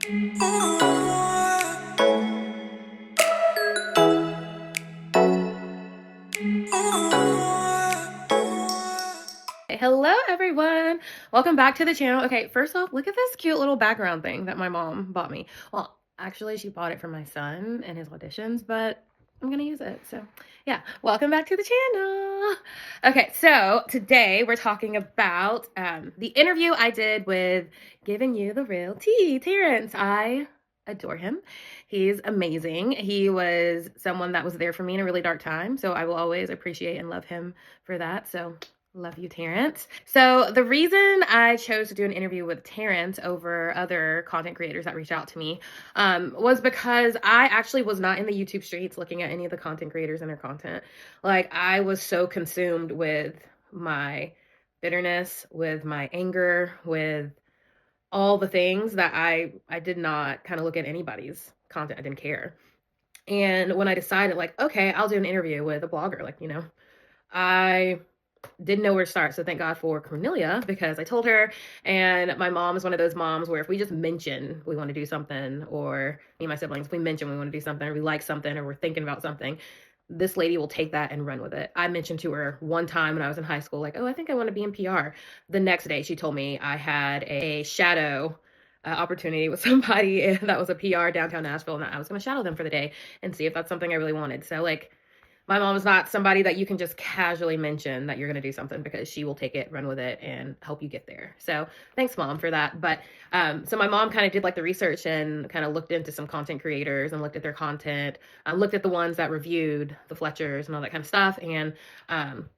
Hello everyone, welcome back to the channel. Okay, first off, look at this cute little background thing that my mom bought me. Well, actually she bought it for my son and his auditions, but I'm gonna use it. So yeah, welcome back to the channel. Okay, so today we're talking about the interview I did with Giving You the Real Tea, Terrence. I adore him. He's amazing. He was someone that was there for me in a really dark time, so I will always appreciate and love him for that. So love you, Terrence. So the reason I chose to do an interview with Terrence over other content creators that reached out to me was because I actually was not in the YouTube streets looking at any of the content creators and their content. Like, I was so consumed with my bitterness, with my anger, with all the things that I did not kind of look at anybody's content. I didn't care. And when I decided, like, okay, I'll do an interview with a blogger, like, I didn't know where to start. So thank God for Cornelia, because I told her, and my mom is one of those moms where if we just mention we want to do something, or me and my siblings, if we mention we want to do something, or we like something, or we're thinking about something, this lady will take that and run with it. I mentioned to her one time when I was in high school, like, oh, I think I want to be in PR. The next day she told me I had a shadow opportunity with somebody that was a PR downtown Nashville, and that I was going to shadow them for the day and see if that's something I really wanted. So, like, my mom is not somebody that you can just casually mention that you're going to do something, because she will take it, run with it, and help you get there. So thanks, Mom, for that. But so my mom kind of did like the research and kind of looked into some content creators and looked at their content, looked at the ones that reviewed the Fletchers and all that kind of stuff, and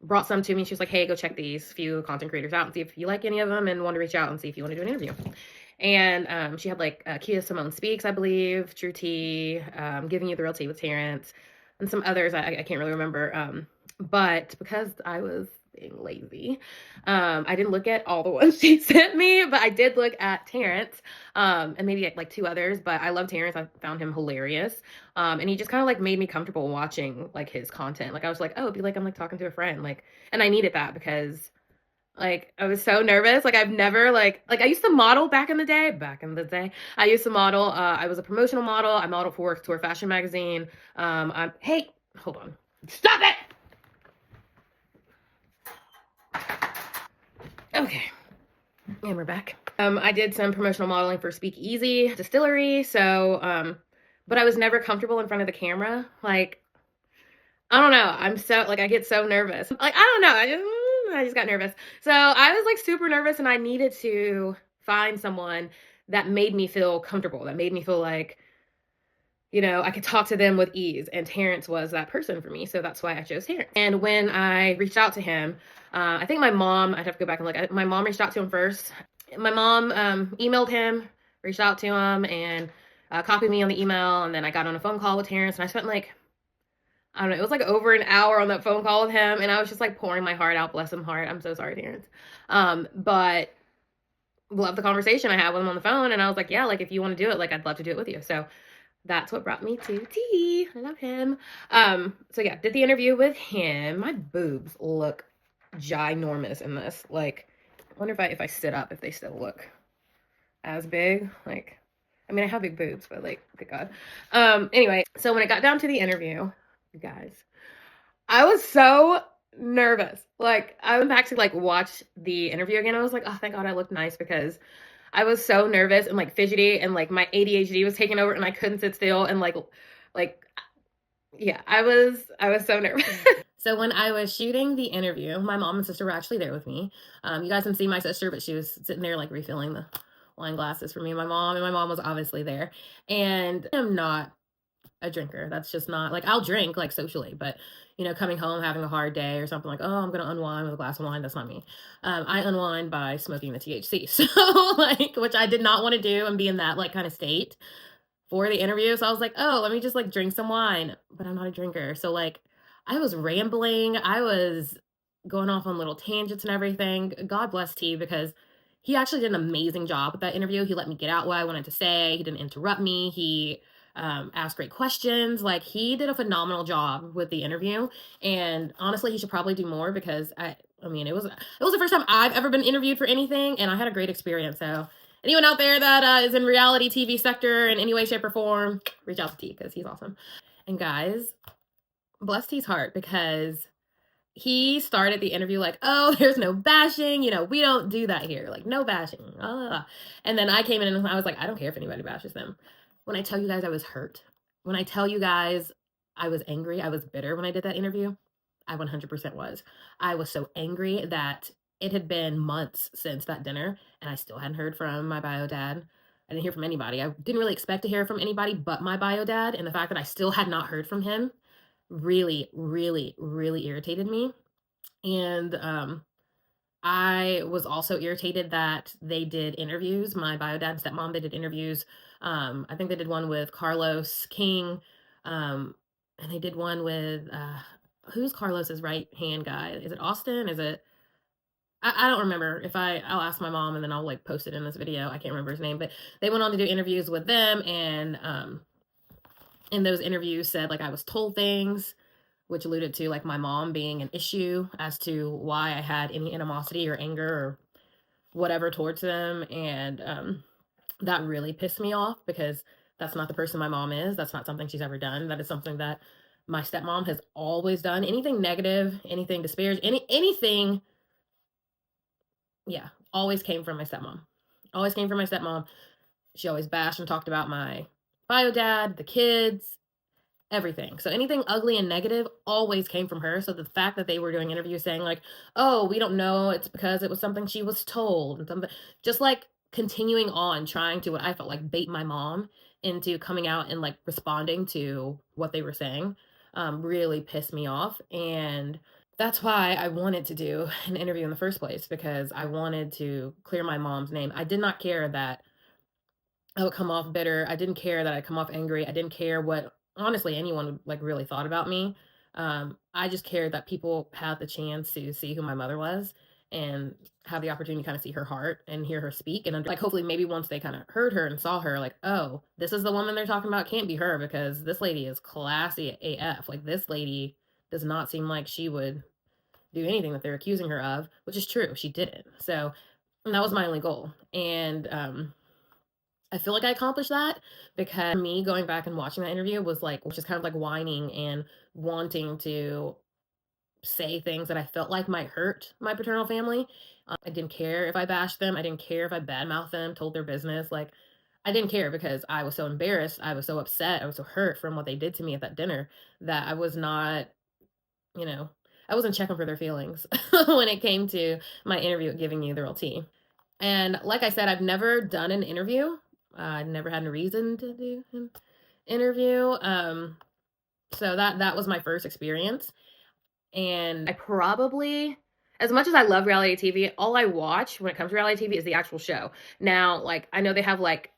brought some to me. She was like, hey, go check these few content creators out and see if you like any of them and want to reach out and see if you want to do an interview. And she had like Kia Simone Speaks, I believe, True Tea, Giving You the Real Tea with Terrence, and some others I can't really remember. But because I was being lazy, I didn't look at all the ones she sent me, but I did look at Terrence, and maybe like two others. But I love Terrence. I found him hilarious. And he just kind of like made me comfortable watching like his content. Like, I was like, oh, it'd be like I'm like talking to a friend. Like, and I needed that because, like, I was so nervous. Like, I've never, like I used to model back in the day. I used to model. I was a promotional model. I modeled for Couture Fashion Magazine. Hey, hold on. Stop it! Okay. And we're back. I did some promotional modeling for Speak Easy Distillery. So, but I was never comfortable in front of the camera. Like, I don't know. I'm so, like, I get so nervous. Like, I don't know. I just got nervous. So I was like super nervous, and I needed to find someone that made me feel comfortable, that made me feel like, I could talk to them with ease. And Terrence was that person for me. So that's why I chose Terrence. And when I reached out to him, I think my mom, I'd have to go back and look. My mom reached out to him first. My mom emailed him, reached out to him, and copied me on the email. And then I got on a phone call with Terrence, and I spent like, I don't know, it was like over an hour on that phone call with him, and I was just like pouring my heart out. Bless him heart. I'm so sorry, Terrence. But loved the conversation I had with him on the phone, and I was like, yeah, like, if you want to do it, like, I'd love to do it with you. So that's what brought me to T. I love him. So yeah, did the interview with him. My boobs look ginormous in this. Like, I wonder if I sit up, if they still look as big. Like, I mean, I have big boobs, but like, good God. Anyway, so when it got down to the interview, you guys, I was so nervous. Like, I went back to like watch the interview again. I was like, oh, thank God I looked nice, because I was so nervous and like fidgety, and like my ADHD was taking over, and I couldn't sit still, and like yeah, I was so nervous. So when I was shooting the interview, my mom and sister were actually there with me. You guys can see my sister, but she was sitting there like refilling the wine glasses for me and my mom was obviously there. And I'm not a drinker. That's just not, like, I'll drink like socially, but coming home having a hard day or something, like, oh, I'm gonna unwind with a glass of wine, that's not me. I unwind by smoking the THC. So like, which I did not want to do and be in that like kind of state for the interview. So I was like, oh, let me just like drink some wine, but I'm not a drinker. So like, I was rambling, I was going off on little tangents and everything. God bless T, because he actually did an amazing job with that interview. He let me get out what I wanted to say. He didn't interrupt me. He asked great questions. Like, he did a phenomenal job with the interview. And honestly, he should probably do more, because I mean, it was the first time I've ever been interviewed for anything, and I had a great experience. So anyone out there that is in reality TV sector in any way, shape, or form, reach out to T because he's awesome. And guys, bless T's heart because he started the interview like, oh, there's no bashing. We don't do that here. Like, no bashing. And then I came in and I was like, I don't care if anybody bashes them. When I tell you guys I was hurt, when I tell you guys I was angry, I was bitter when I did that interview, I 100% was. I was so angry that it had been months since that dinner and I still hadn't heard from my bio dad. I didn't hear from anybody. I didn't really expect to hear from anybody but my bio dad. And the fact that I still had not heard from him really, really, really irritated me. And I was also irritated that they did interviews. My bio dad and stepmom, they did interviews. I think they did one with Carlos King. And they did one with who's Carlos's right hand guy? Is it Austin? Is it I don't remember. I'll ask my mom and then I'll like post it in this video. I can't remember his name, but they went on to do interviews with them, and in those interviews said like I was told things, which alluded to like my mom being an issue as to why I had any animosity or anger or whatever towards them. And that really pissed me off because that's not the person my mom is. That's not something she's ever done. That is something that my stepmom has always done. Anything negative, anything disparaging, anything, yeah, always came from my stepmom. Always came from my stepmom. She always bashed and talked about my bio dad, the kids, everything. So anything ugly and negative always came from her. So the fact that they were doing interviews saying like, oh, we don't know, it's because it was something she was told, and something, just like continuing on trying to, what I felt like, bait my mom into coming out and like responding to what they were saying, really pissed me off. And that's why I wanted to do an interview in the first place, because I wanted to clear my mom's name. I did not care that I would come off bitter. I didn't care that I'd come off angry. I didn't care what, honestly, anyone like really thought about me. I just cared that people had the chance to see who my mother was and have the opportunity to kind of see her heart and hear her speak. And like, hopefully, maybe once they kind of heard her and saw her, like, oh, this is the woman they're talking about. Can't be her, because this lady is classy AF. Like, this lady does not seem like she would do anything that they're accusing her of, which is true. She didn't. So that was my only goal. And I feel like I accomplished that, because me going back and watching that interview was like, just kind of like whining and wanting to say things that I felt like might hurt my paternal family. I didn't care if I bashed them. I didn't care if I badmouthed them, told their business. Like, I didn't care, because I was so embarrassed. I was so upset. I was so hurt from what they did to me at that dinner that I was not, you know, I wasn't checking for their feelings when it came to my interview at Giving You the Real Tea. And like I said, I've never done an interview. I never had a reason to do an interview. So that was my first experience. And I probably, as much as I love reality TV, all I watch when it comes to reality TV is the actual show. Now, like, I know they have like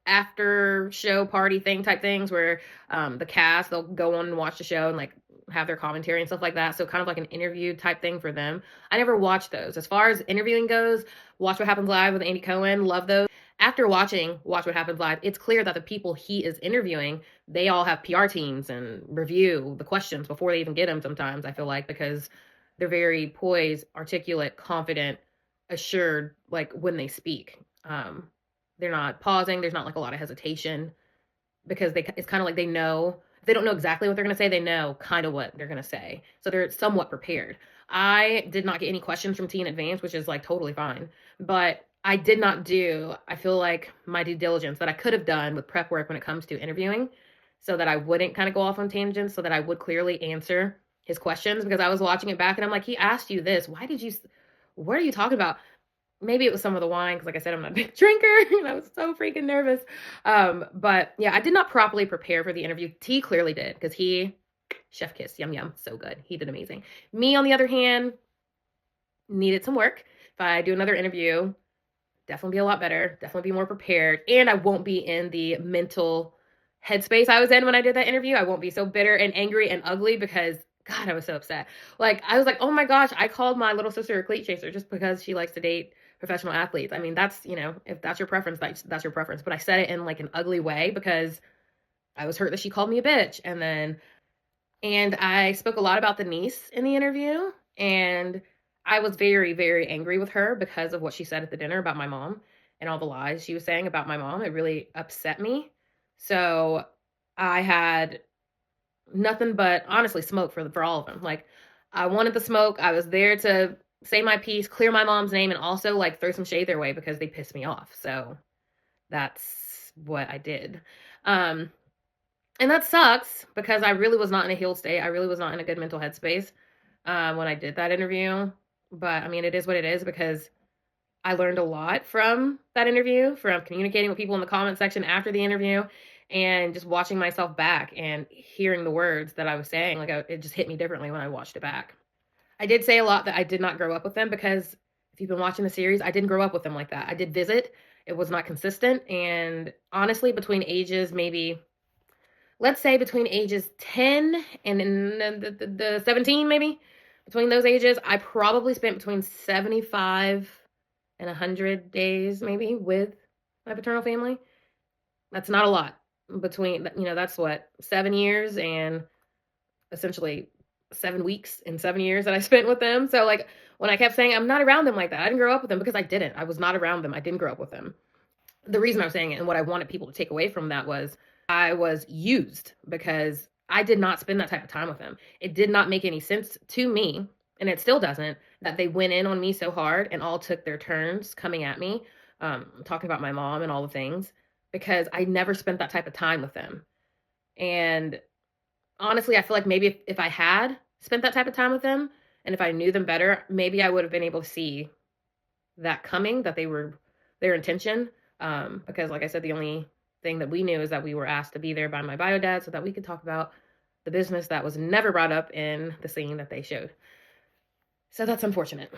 after show party thing type things where the cast, they'll go on and watch the show and like have their commentary and stuff like that. So kind of like an interview type thing for them. I never watched those. As far as interviewing goes, Watch What Happens Live with Andy Cohen, love those. After watching Watch What Happens Live, it's clear that the people he is interviewing, they all have PR teams and review the questions before they even get them sometimes, I feel like, because they're very poised, articulate, confident, assured, like when they speak. They're not pausing. There's not like a lot of hesitation, because it's kind of like they know, they don't know exactly what they're going to say. They know kind of what they're going to say. So they're somewhat prepared. I did not get any questions from T in advance, which is like totally fine. But I did not do, I feel like, my due diligence that I could have done with prep work when it comes to interviewing, so that I wouldn't kind of go off on tangents, so that I would clearly answer his questions, because I was watching it back and I'm like, he asked you this. What are you talking about? Maybe it was some of the wine, because like I said, I'm not a big drinker and I was so freaking nervous. But yeah, I did not properly prepare for the interview. T clearly did, because he, chef kiss, yum yum, so good. He did amazing. Me, on the other hand, needed some work. If I do another interview, definitely be a lot better, definitely be more prepared, and I won't be in the mental headspace I was in when I did that interview. I won't be so bitter and angry and ugly, because God, I was so upset. Like, I was like, oh my gosh, I called my little sister a cleat chaser just because she likes to date professional athletes. I mean, that's, if that's your preference, that's your preference. But I said it in like an ugly way, because I was hurt that she called me a bitch. And I spoke a lot about the niece in the interview, and I was very, very angry with her because of what she said at the dinner about my mom. and all the lies she was saying about my mom. It really upset me. So I had nothing but honestly smoke for all of them. Like, I wanted the smoke. I was there to say my piece, clear my mom's name, and also like throw some shade their way because they pissed me off. So that's what I did. Um, and that sucks because I really was not in a healed state. I really was not in a good mental headspace when I did that interview. But I mean, it is what it is because I learned a lot from that interview, from communicating with people in the comment section after the interview, and just watching myself back and hearing the words that I was saying. Like, it just hit me differently when I watched it back. I did say a lot that I did not grow up with them because if you've been watching the series, I didn't grow up with them like that. I did visit. It was not consistent. And honestly, between ages, maybe, let's say between ages 10 and the 17, maybe, between those ages, I probably spent between 75 and 100 days maybe with my paternal family. That's not a lot between, that's what, 7 years and essentially 7 weeks and 7 years that I spent with them. So like when I kept saying I'm not around them like that, I didn't grow up with them because I didn't. I was not around them. I didn't grow up with them. The reason I was saying it and what I wanted people to take away from that was I was used because I did not spend that type of time with them. It did not make any sense to me, and it still doesn't, that they went in on me so hard and all took their turns coming at me, talking about my mom and all the things, because I never spent that type of time with them. And honestly, I feel like maybe if I had spent that type of time with them and if I knew them better, maybe I would have been able to see that coming, that they were their intention. Because like I said, the only thing that we knew is that we were asked to be there by my bio dad so that we could talk about the business that was never brought up in the scene that they showed. So that's unfortunate.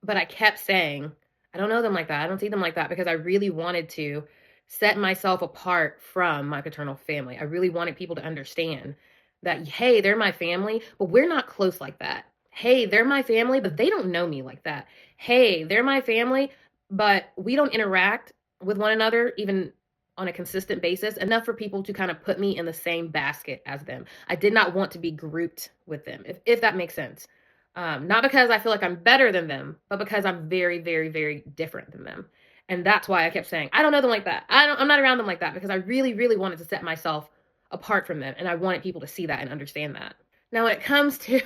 But I kept saying, I don't know them like that. I don't see them like that because I really wanted to set myself apart from my paternal family. I really wanted people to understand that, hey, they're my family, but we're not close like that. Hey, they're my family, but they don't know me like that. Hey, they're my family, but we don't interact with one another even on a consistent basis enough for people to kind of put me in the same basket as them. I did not want to be grouped with them, if that makes sense. Not because I feel like I'm better than them, but because I'm very, very, very different than them. And that's why I kept saying, I don't know them like that. I'm not around them like that because I really, really wanted to set myself apart from them. And I wanted people to see that and understand that. Now, when it comes to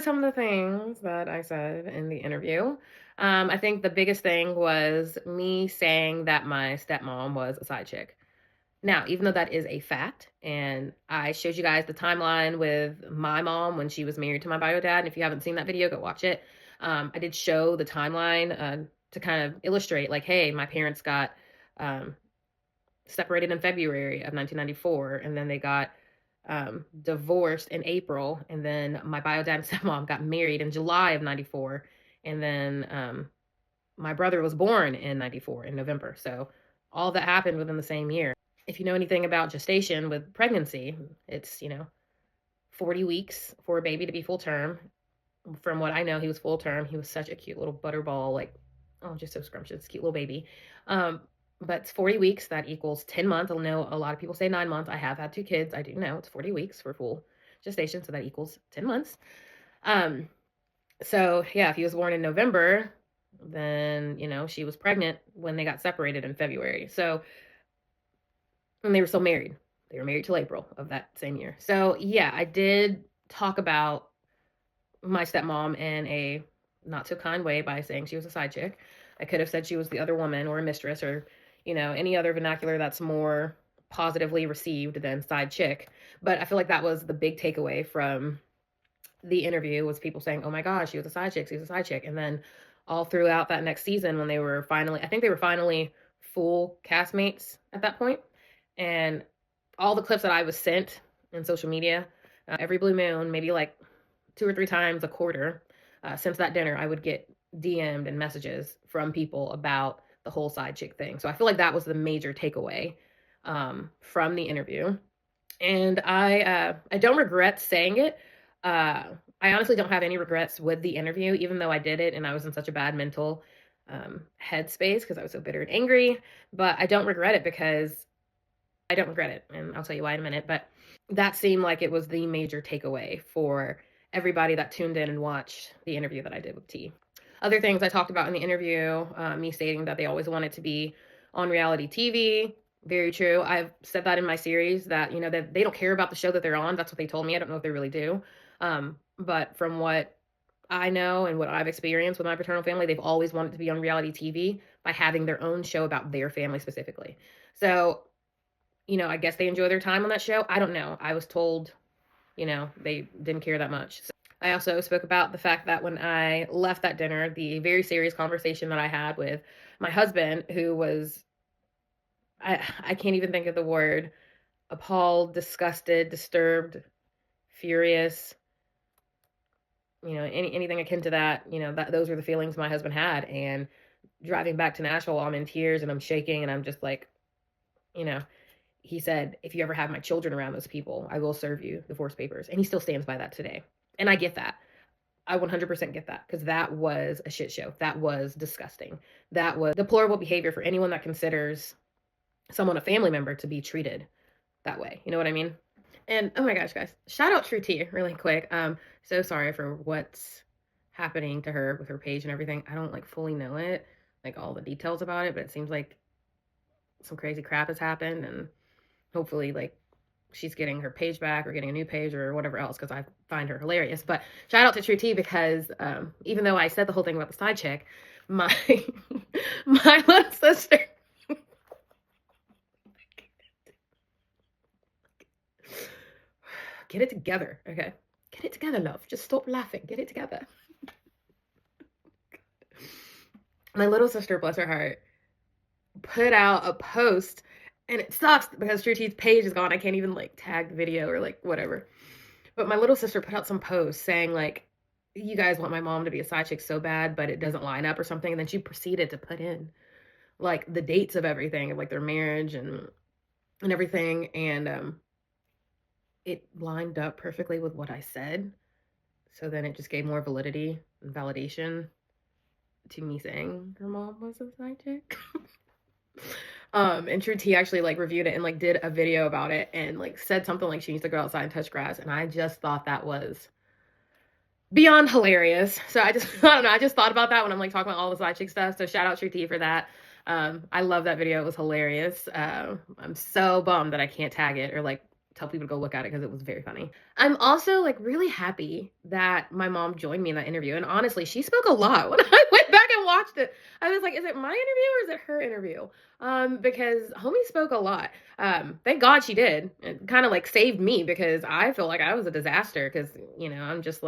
some of the things that I said in the interview, I think the biggest thing was me saying that my stepmom was a side chick. Now, even though that is a fact, and I showed you guys the timeline with my mom when she was married to my bio dad, and if you haven't seen that video, go watch it. I did show the timeline to kind of illustrate, like, hey, my parents got separated in February of 1994, and then they got divorced in April, and then my bio dad and stepmom got married in July of 94, and then my brother was born in 94 in November. So all that happened within the same year. If you know anything about gestation with pregnancy, it's, 40 weeks for a baby to be full term. From what I know, he was full term. He was such a cute little butterball, like, oh, just so scrumptious, cute little baby. But it's 40 weeks. That equals 10 months. I know a lot of people say 9 months. I have had 2 kids. I do know it's 40 weeks for full gestation, so that equals 10 months. So yeah, if he was born in November, then, she was pregnant when they got separated in February. So, and they were still married. They were married till April of that same year. So yeah, I did talk about my stepmom in a not so kind way by saying she was a side chick. I could have said she was the other woman or a mistress or, any other vernacular that's more positively received than side chick. But I feel like that was the big takeaway from the interview was people saying, oh my gosh, she was a side chick, she was a side chick. And then all throughout that next season when they were finally full castmates at that point. And all the clips that I was sent in social media, every blue moon, maybe like 2 or 3 times a quarter, since that dinner, I would get DM'd and messages from people about the whole side chick thing. So I feel like that was the major takeaway from the interview. And I don't regret saying it. I honestly don't have any regrets with the interview, even though I did it and I was in such a bad mental headspace because I was so bitter and angry. But I don't regret it because I don't regret it. And I'll tell you why in a minute. But that seemed like it was the major takeaway for everybody that tuned in and watched the interview that I did with T. Other things I talked about in the interview, me stating that they always wanted to be on reality TV. Very true. I've said that in my series that, that they don't care about the show that they're on. That's what they told me. I don't know if they really do. But from what I know and what I've experienced with my paternal family, they've always wanted to be on reality TV by having their own show about their family specifically. So, I guess they enjoy their time on that show. I don't know. I was told, they didn't care that much. So I also spoke about the fact that when I left that dinner, the very serious conversation that I had with my husband, who was, I can't even think of the word, appalled, disgusted, disturbed, furious, anything akin to that, that those were the feelings my husband had. And driving back to Nashville, I'm in tears and I'm shaking and I'm just like, he said, if you ever have my children around those people, I will serve you divorce papers. And he still stands by that today. And I get that. I 100% get that, because that was a shit show. That was disgusting. That was deplorable behavior for anyone that considers someone a family member to be treated that way. You know what I mean? And oh my gosh, guys, shout out True T really quick. So sorry for what's happening to her with her page and everything. I don't fully know it, all the details about it, but it seems like some crazy crap has happened, and hopefully she's getting her page back or getting a new page or whatever else, because I find her hilarious. But shout out to True T, because even though I said the whole thing about the side chick, my my little sister get it together, okay? Get it together, love. Just stop laughing. Get it together. My little sister, bless her heart, put out a post, and it sucks because True T's page is gone. I can't even tag the video or whatever. But my little sister put out some posts saying you guys want my mom to be a side chick so bad, but it doesn't line up or something. And then she proceeded to put in the dates of everything, of their marriage and everything. And it lined up perfectly with what I said. So then it just gave more validity and validation to me saying her mom was a side chick. And True T actually reviewed it and did a video about it and said something she needs to go outside and touch grass. And I just thought that was beyond hilarious. So I don't know, I just thought about that when I'm talking about all the side chick stuff. So shout out True T for that. I love that video. It was hilarious. I'm so bummed that I can't tag it or tell people to go look at it, because it was very funny. I'm also really happy that my mom joined me in that interview. And honestly, she spoke a lot. When I went back and watched it, I was like, is it my interview or is it her interview? Because homie spoke a lot. Thank God she did. It kind of saved me, because I feel like I was a disaster, because I'm just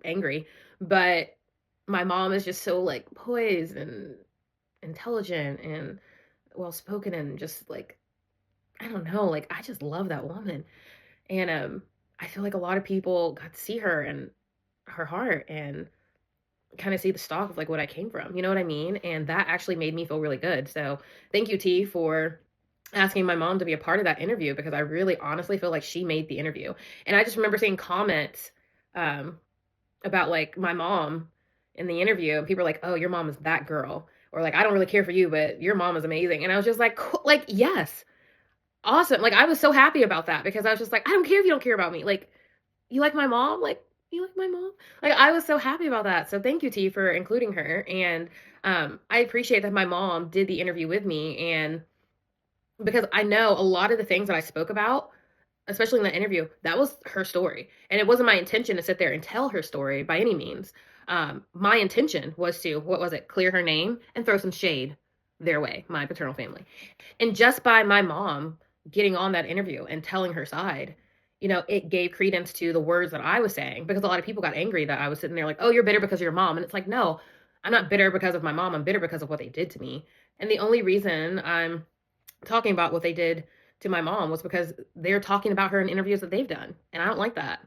angry. But my mom is just so poised and intelligent and well spoken, and just I don't know, I just love that woman. And I feel like a lot of people got to see her and her heart and kind of see the stock of what I came from. You know what I mean? And that actually made me feel really good. So thank you, T, for asking my mom to be a part of that interview, because I really honestly feel like she made the interview. And I just remember seeing comments about my mom in the interview, and people were like, oh, your mom is that girl. Or I don't really care for you, but your mom is amazing. And I was just cool, yes. Awesome. I was so happy about that, because I was just I don't care if you don't care about me. You like my mom? You like my mom? I was so happy about that. So thank you, T, for including her. And I appreciate that my mom did the interview with me. And because I know a lot of the things that I spoke about, especially in that interview, that was her story. And it wasn't my intention to sit there and tell her story by any means. My intention was to, clear her name and throw some shade their way, my paternal family. And just by my mom getting on that interview and telling her side, it gave credence to the words that I was saying, because a lot of people got angry that I was sitting there oh, you're bitter because of your mom. And it's no, I'm not bitter because of my mom. I'm bitter because of what they did to me. And the only reason I'm talking about what they did to my mom was because they're talking about her in interviews that they've done. And I don't like that.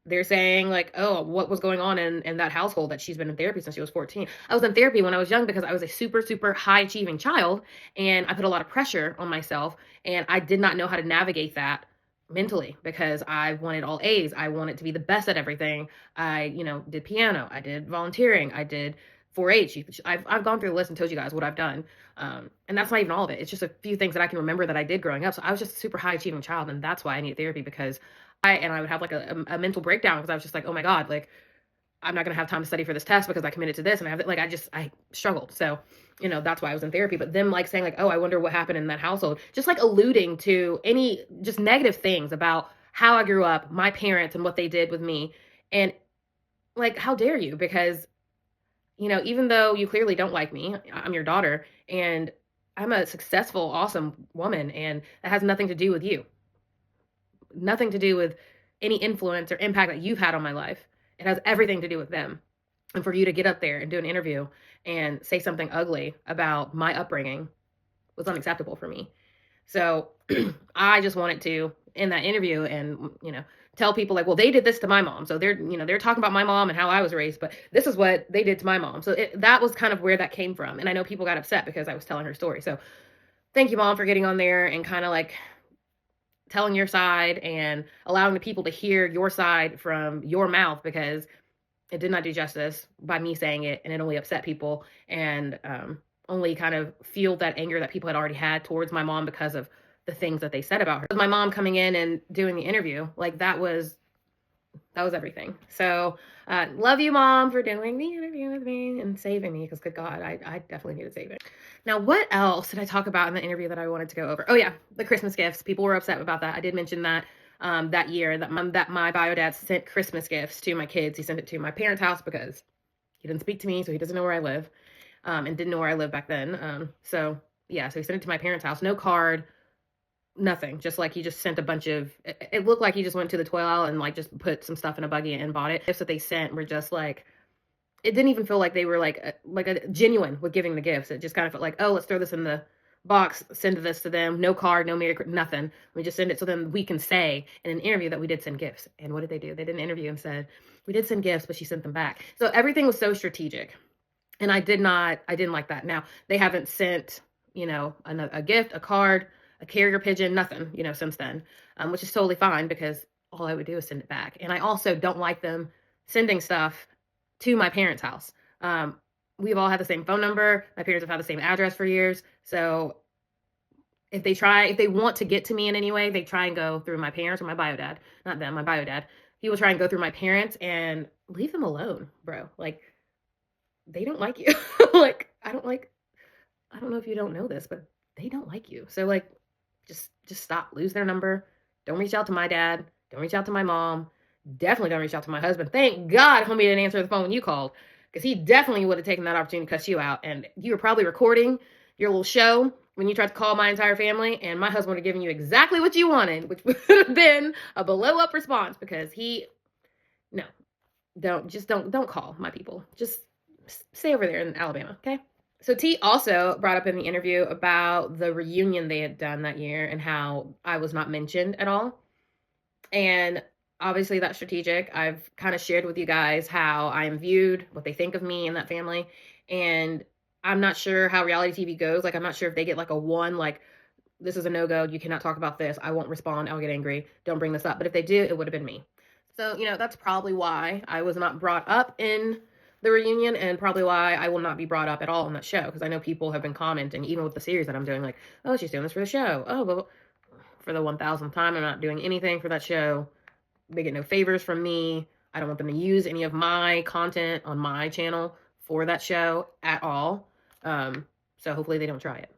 They're saying oh, what was going on in that household, that she's been in therapy since she was 14. I was in therapy when I was young because I was a super, super high achieving child, and I put a lot of pressure on myself, and I did not know how to navigate that mentally, because I wanted all A's. I wanted to be the best at everything. I, did piano. I did volunteering. I did 4-H. I've gone through the list and told you guys what I've done. And that's not even all of it. It's just a few things that I can remember that I did growing up. So I was just a super high achieving child, and that's why I needed therapy, because I would have a mental breakdown, because I was just oh my God, I'm not going to have time to study for this test because I committed to this, and I struggled. So, that's why I was in therapy. But them like saying like, oh, I wonder what happened in that household, just like alluding to any just negative things about how I grew up, my parents and what they did with me. And like, how dare you? Because, even though you clearly don't like me, I'm your daughter and I'm a successful, awesome woman, and that has nothing to do with you. Nothing to do with any influence or impact that you've had on my life. It has everything to do with them. And for you to get up there and do an interview and say something ugly about my upbringing was unacceptable for me. So I just wanted to, in that interview, and, tell people like, well, they did this to my mom. So they're talking about my mom and how I was raised, but this is what they did to my mom. So that was kind of where that came from. And I know people got upset because I was telling her story. So thank you, Mom, for getting on there and kind of like telling your side and allowing the people to hear your side from your mouth, because it did not do justice by me saying it, and it only upset people and only kind of fueled that anger that people had already had towards my mom because of the things that they said about her. My mom coming in and doing the interview, like that was everything. So love you, Mom, for doing the interview with me and saving me, because good God, I definitely needed saving. Now, what else did I talk about in the interview that I wanted to go over? Oh yeah, the Christmas gifts. People were upset about that. I did mention that that year that my bio dad sent Christmas gifts to my kids. He sent it to my parents' house because he didn't speak to me, so he doesn't know where I live, and didn't know where I lived back then. So he sent it to my parents' house. No card, nothing. Just like he just sent a bunch of, it looked like he just went to the toy aisle and like just put some stuff in a buggy and bought it. Gifts that they sent were just like, it didn't even feel like they were like a genuine with giving the gifts. It just kind of felt like, oh, let's throw this in the box, send this to them. No card, no nothing. We just send it so then we can say in an interview that we did send gifts. And what did they do? They did an interview and said, we did send gifts, but she sent them back. So everything was so strategic. And I didn't like that. Now, they haven't sent, a gift, a card, a carrier pigeon, nothing, since then, which is totally fine because all I would do is send it back. And I also don't like them sending stuff to my parents' house. We've all had the same phone number. My parents have had the same address for years. So if they want to get to me in any way, they try and go through my parents or my bio dad. Not them, my bio dad. He will try and go through my parents, and leave them alone, bro. Like, they don't like you. Like, I don't know if you don't know this, but they don't like you. So like, just stop. Lose their number. Don't reach out to my dad. Don't reach out to my mom. Definitely don't reach out to my husband. Thank God homie didn't answer the phone when you called, because he definitely would have taken that opportunity to cuss you out. And you were probably recording your little show when you tried to call my entire family, and my husband would have given you exactly what you wanted, which would have been a blow up response, because don't call my people. Just stay over there in Alabama, okay? So T also brought up in the interview about the reunion they had done that year and how I was not mentioned at all. And obviously that's strategic. I've kind of shared with you guys how I am viewed, what they think of me and that family. And I'm not sure how reality TV goes. Like, I'm not sure if they get like a 1, like, this is a no-go. You cannot talk about this. I won't respond. I'll get angry. Don't bring this up. But if they do, it would have been me. So, that's probably why I was not brought up in the reunion, and probably why I will not be brought up at all on that show, because I know people have been commenting, even with the series that I'm doing, like, oh, she's doing this for the show. Oh, well, for the 1000th time, I'm not doing anything for that show. They get no favors from me. I don't want them to use any of my content on my channel for that show at all. So hopefully they don't try it.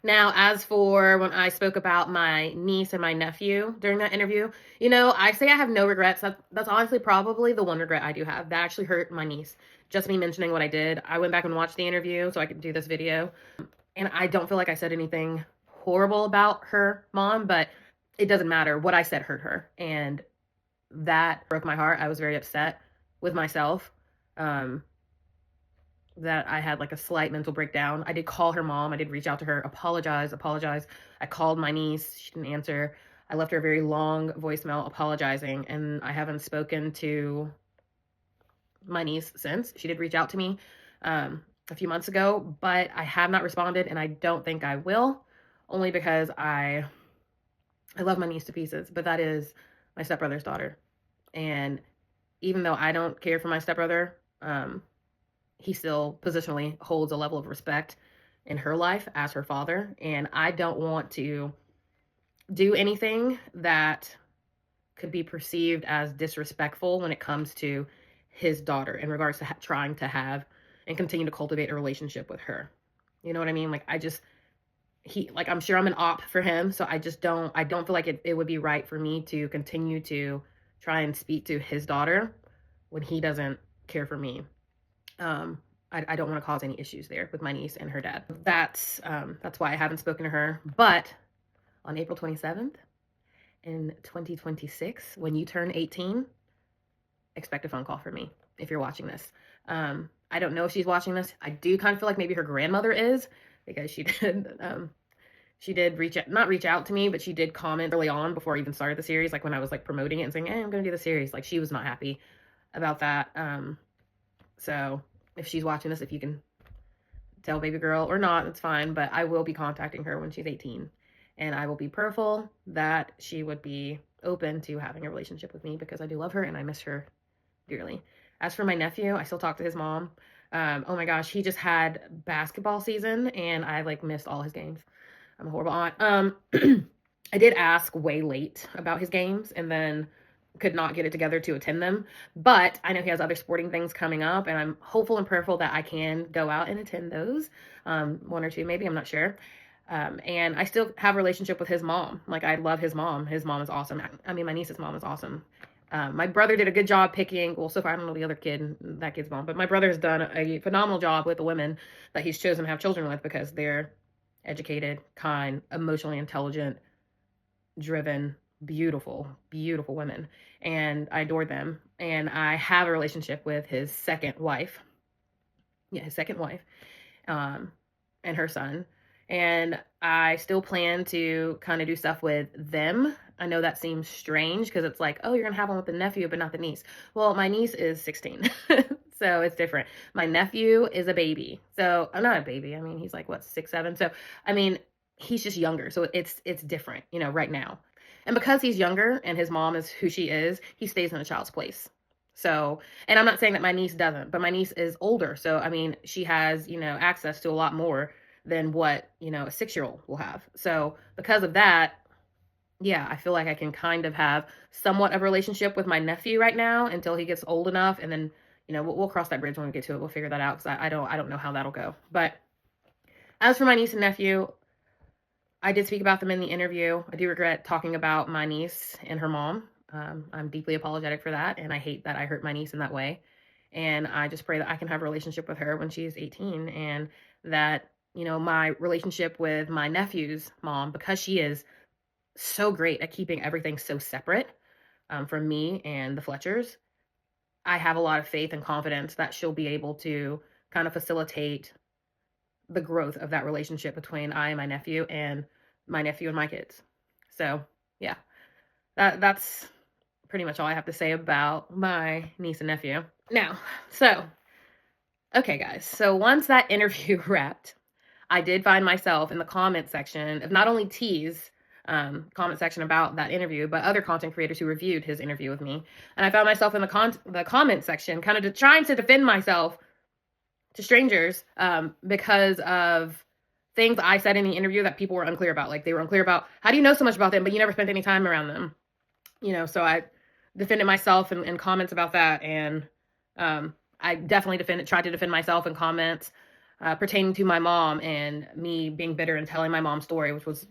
Now, as for when I spoke about my niece and my nephew during that interview, I say I have no regrets. That's honestly probably the one regret I do have. That actually hurt my niece. Just me mentioning what I did. I went back and watched the interview so I could do this video. And I don't feel like I said anything horrible about her mom, but it doesn't matter. What I said hurt her. And that broke my heart. I was very upset with myself. That I had like a slight mental breakdown. I did call her mom. I did reach out to her, apologize. I called my niece. She didn't answer. I left her a very long voicemail apologizing, and I haven't spoken to my niece since. She did reach out to me a few months ago, but I have not responded, and I don't think I will, only because I love my niece to pieces, but that is my stepbrother's daughter. And even though I don't care for my stepbrother, he still positionally holds a level of respect in her life as her father. And I don't want to do anything that could be perceived as disrespectful when it comes to his daughter in regards to trying to have and continue to cultivate a relationship with her. You know what I mean? Like, I'm sure I'm an op for him. So I don't feel like it would be right for me to continue to try and speak to his daughter when he doesn't care for me. I don't want to cause any issues there with my niece and her dad. That's why I haven't spoken to her. But on April 27th in 2026, when you turn 18, expect a phone call from me if you're watching this. I don't know if she's watching this. I do kind of feel like maybe her grandmother is, because she did not reach out to me, but she did comment early on before I even started the series, like when I was like promoting it and saying, hey, I'm going to do the series. Like, she was not happy about that. So if she's watching this, if you can tell baby girl or not, it's fine, but I will be contacting her when she's 18, and I will be prayerful that she would be open to having a relationship with me, because I do love her and I miss her dearly. As for my nephew, I still talk to his mom. Oh my gosh, he just had basketball season and I like missed all his games. I'm a horrible aunt. I did ask way late about his games and then could not get it together to attend them. But I know he has other sporting things coming up, and I'm hopeful and prayerful that I can go out and attend those. One or two, maybe, I'm not sure. And I still have a relationship with his mom. Like, I love his mom. His mom is awesome. I mean, my niece's mom is awesome. My brother did a good job picking, well, so far I don't know the other kid, that kid's mom, but my brother has done a phenomenal job with the women that he's chosen to have children with, because they're educated, kind, emotionally intelligent, driven, beautiful, beautiful women. And I adore them. And I have a relationship with his second wife. Yeah, his second wife, and her son. And I still plan to kind of do stuff with them. I know that seems strange, because it's like, oh, you're going to have one with the nephew, but not the niece. Well, my niece is 16. So it's different. My nephew is a baby. So I'm not a baby. I mean, he's like, what, 6, 7. So, I mean, he's just younger. So it's different, right now. And because he's younger and his mom is who she is, he stays in a child's place. So, and I'm not saying that my niece doesn't, but my niece is older. So, I mean, she has, access to a lot more than what, a 6-year-old will have. So because of that, yeah, I feel like I can kind of have somewhat of a relationship with my nephew right now until he gets old enough. And then, we'll cross that bridge when we get to it. We'll figure that out, because I don't know how that'll go. But as for my niece and nephew, I did speak about them in the interview. I do regret talking about my niece and her mom. I'm deeply apologetic for that, and I hate that I hurt my niece in that way. And I just pray that I can have a relationship with her when she's 18, and that, my relationship with my nephew's mom, because she is so great at keeping everything so separate from me and the Fletchers, I have a lot of faith and confidence that she'll be able to kind of facilitate the growth of that relationship between I and my nephew and my kids. So yeah, that's pretty much all I have to say about my niece and nephew. Now, okay guys, so once that interview wrapped, I did find myself in the comment section of not only T's comment section about that interview, but other content creators who reviewed his interview with me. And I found myself in the comment section kind of trying to defend myself to strangers because of things I said in the interview that people were unclear about. Like, they were unclear about, how do you know so much about them, but you never spent any time around them? So I defended myself in comments about that. And I definitely tried to defend myself in comments pertaining to my mom and me being bitter and telling my mom's story, which was,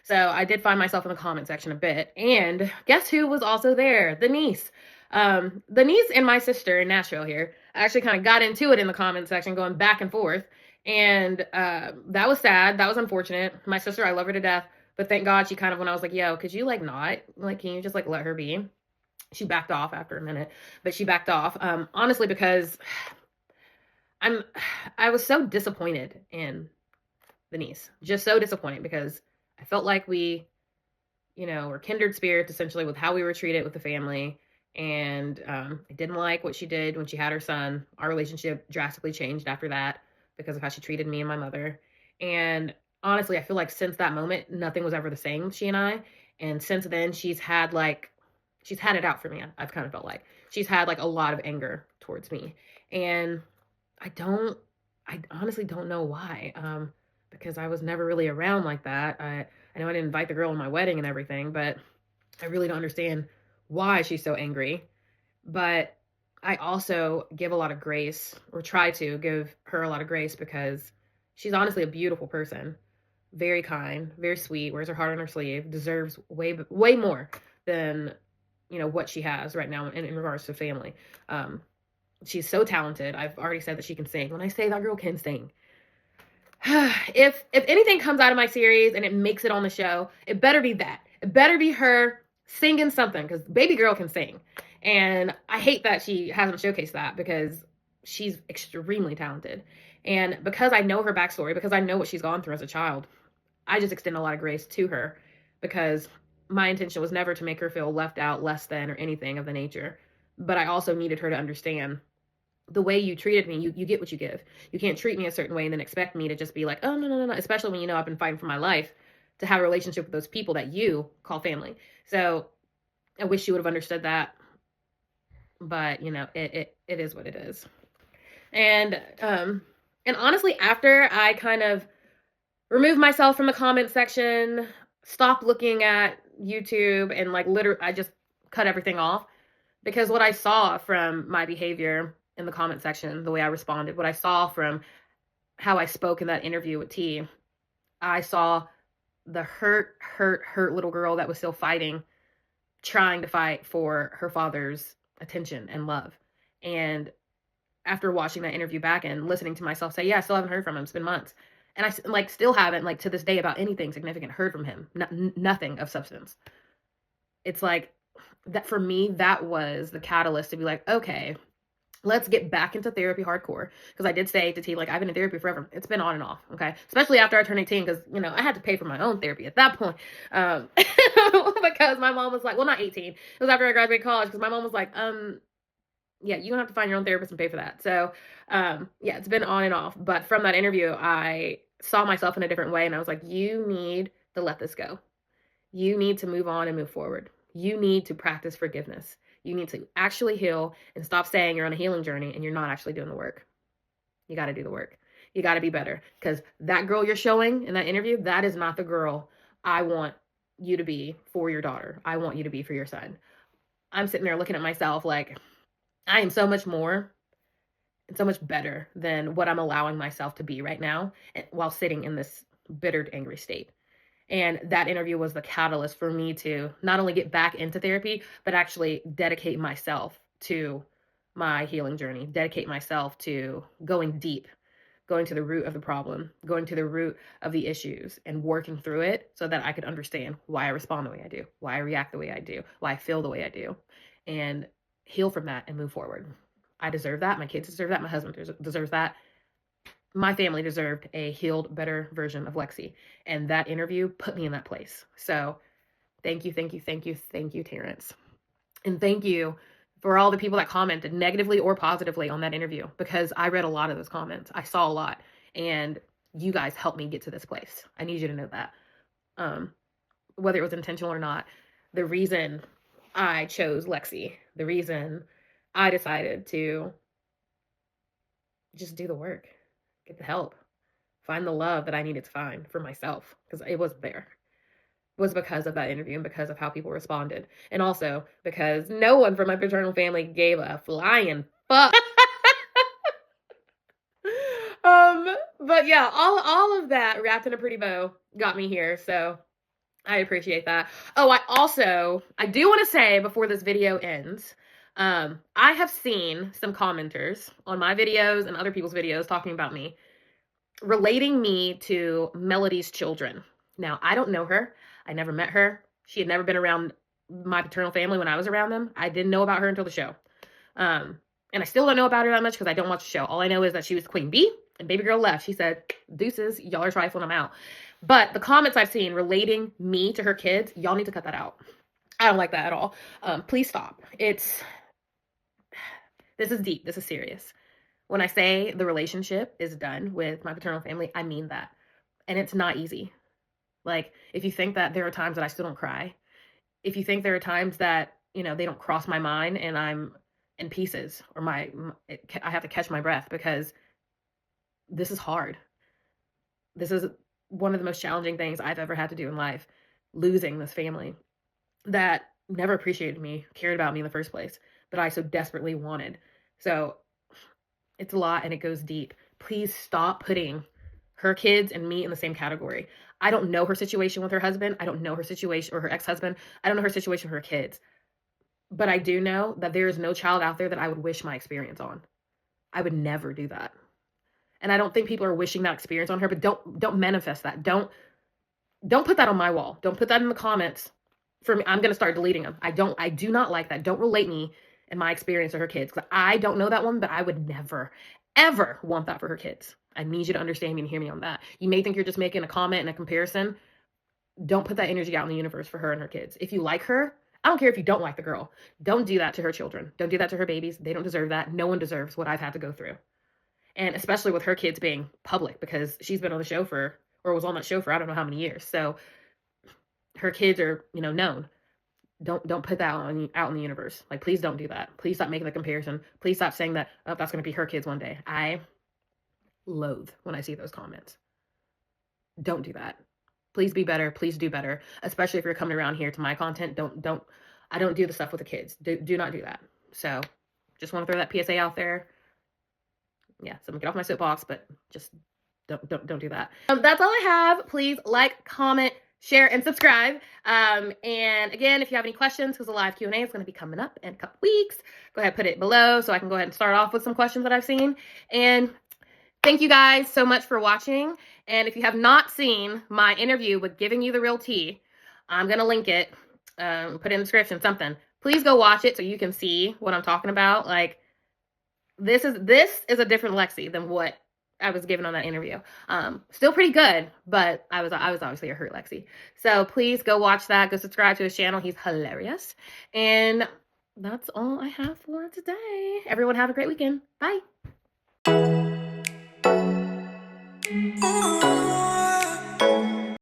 so I did find myself in the comment section a bit. And guess who was also there? The niece. The niece and my sister in Nashville here actually kind of got into it in the comment section, going back and forth. And that was sad. That was unfortunate. My sister, I love her to death. But thank God she kind of, when I was like, yo, could you not? Like, can you just let her be? She backed off after a minute. But she backed off. Honestly, because I was so disappointed in the niece. Just so disappointed, because I felt like we, were kindred spirits essentially with how we were treated with the family. And I didn't like what she did when she had her son. Our relationship drastically changed after that because of how she treated me and my mother. And honestly, I feel like since that moment, nothing was ever the same, she and I. And since then, she's had it out for me. I've kind of felt like she's had like a lot of anger towards me. And I honestly don't know why. Because I was never really around like that. I know I didn't invite the girl to my wedding and everything, but I really don't understand why she's so angry. But I also give a lot of grace, or try to give her a lot of grace, because she's honestly a beautiful person, very kind, very sweet, wears her heart on her sleeve, deserves way more than what she has right now in regards to family. Um, she's so talented. I've already said that she can sing. When I say that girl can sing, if anything comes out of my series and it makes it on the show, it better be that. It better be her singing something, because baby girl can sing. And I hate that she hasn't showcased that, because she's extremely talented. And because I know her backstory, because I know what she's gone through as a child, I just extend a lot of grace to her, because my intention was never to make her feel left out, less than, or anything of the nature. But I also needed her to understand, the way you treated me, you get what you give. You can't treat me a certain way and then expect me to just be like, oh, no, no, no, no. Especially when I've been fighting for my life to have a relationship with those people that you call family. So I wish you would have understood that. But, it is what it is. And honestly, after I kind of removed myself from the comment section, stopped looking at YouTube, and literally, I just cut everything off, because what I saw from my behavior in the comment section, the way I responded, what I saw from how I spoke in that interview with T, I saw the hurt little girl that was still fighting, trying to fight for her father's attention and love. And after watching that interview back and listening to myself say, yeah, I still haven't heard from him. It's been months. And I still haven't, to this day, about anything significant, heard from him. Nothing of substance. It's that for me, that was the catalyst to be like, okay, let's get back into therapy hardcore. Because I did say to T, I've been in therapy forever. It's been on and off, okay? Especially after I turned 18, because, I had to pay for my own therapy at that point. Because my mom was like, well, not 18. It was after I graduated college, because my mom was like, yeah, you're going to have to find your own therapist and pay for that. So, yeah, it's been on and off. But from that interview, I saw myself in a different way, and I was like, you need to let this go. You need to move on and move forward. You need to practice forgiveness. You need to actually heal, and stop saying you're on a healing journey and you're not actually doing the work. You got to do the work. You got to be better, because that girl you're showing in that interview, that is not the girl I want you to be for your daughter. I want you to be for your son. I'm sitting there looking at myself like, I am so much more and so much better than what I'm allowing myself to be right now, while sitting in this bittered, angry state. And that interview was the catalyst for me to not only get back into therapy, but actually dedicate myself to my healing journey, dedicate myself to going deep, going to the root of the problem, going to the root of the issues, and working through it, so that I could understand why I respond the way I do, why I react the way I do, why I feel the way I do, and heal from that and move forward. I deserve that. My kids deserve that. My husband deserves that. My family deserved a healed, better version of Lexi. And that interview put me in that place. So thank you, thank you, thank you, thank you, Terrence. And thank you for all the people that commented negatively or positively on that interview, because I read a lot of those comments. I saw a lot, and you guys helped me get to this place. I need you to know that. Whether it was intentional or not, the reason I chose Lexi, the reason I decided to just do the work, get the help, find the love that I needed to find for myself, because it wasn't there, was because of that interview, and because of how people responded. And also because no one from my paternal family gave a flying fuck. But yeah, all of that wrapped in a pretty bow got me here. So I appreciate that. Oh, I do want to say before this video ends, I have seen some commenters on my videos and other people's videos talking about me, relating me to Melody's children. Now, I don't know her. I never met her. She had never been around my paternal family when I was around them. I didn't know about her until the show. And I still don't know about her that much, because I don't watch the show. All I know is that she was queen bee, and baby girl left. She said, deuces, y'all are trifling, I'm out. But the comments I've seen relating me to her kids, y'all need to cut that out. I don't like that at all. Please stop. This is deep. This is serious. When I say the relationship is done with my paternal family, I mean that. And it's not easy. If you think that there are times that I still don't cry, if you think there are times that, they don't cross my mind and I'm in pieces, or I have to catch my breath, because this is hard. This is one of the most challenging things I've ever had to do in life, losing this family that never appreciated me, cared about me in the first place, but I so desperately wanted. So it's a lot and it goes deep. Please stop putting her kids and me in the same category. I don't know her situation with her husband. I don't know her situation, or her ex-husband. I don't know her situation with her kids. But I do know that there is no child out there that I would wish my experience on. I would never do that. And I don't think people are wishing that experience on her, but don't manifest that. Don't put that on my wall. Don't put that in the comments. For me, I'm going to start deleting them. I do not like that. Don't relate me and my experience with her kids, because I don't know that one, but I would never, ever want that for her kids. I need you to understand me and hear me on that. You may think you're just making a comment and a comparison. Don't put that energy out in the universe for her and her kids. If you like her, I don't care if you don't like the girl. Don't do that to her children. Don't do that to her babies. They don't deserve that. No one deserves what I've had to go through. And especially with her kids being public, because she's been on the show for, or was on that show for I don't know how many years. So her kids are, known. Don't put that out in the universe. Like, please don't do that. Please stop making the comparison. Please stop saying that, oh, that's going to be her kids one day. I loathe when I see those comments. Don't do that. Please be better. Please do better. Especially if you're coming around here to my content. I don't do the stuff with the kids. Do not do that. So just want to throw that PSA out there. Yeah, so I'm gonna get off my soapbox, but just don't do that. That's all I have. Please like, comment, share, and subscribe. And again, if you have any questions, because the live Q&A is going to be coming up in a couple weeks, go ahead and put it below so I can go ahead and start off with some questions that I've seen. And thank you guys so much for watching. And if you have not seen my interview with Giving You the Real Tea, I'm going to link it, put it in the description, something. Please go watch it so you can see what I'm talking about. Like, this is a different Lexi than what I was given on that interview. Still pretty good, but I was obviously a hurt Lexi. So please go watch that. Go subscribe to his channel. He's hilarious. And that's all I have for today. Everyone have a great weekend. Bye.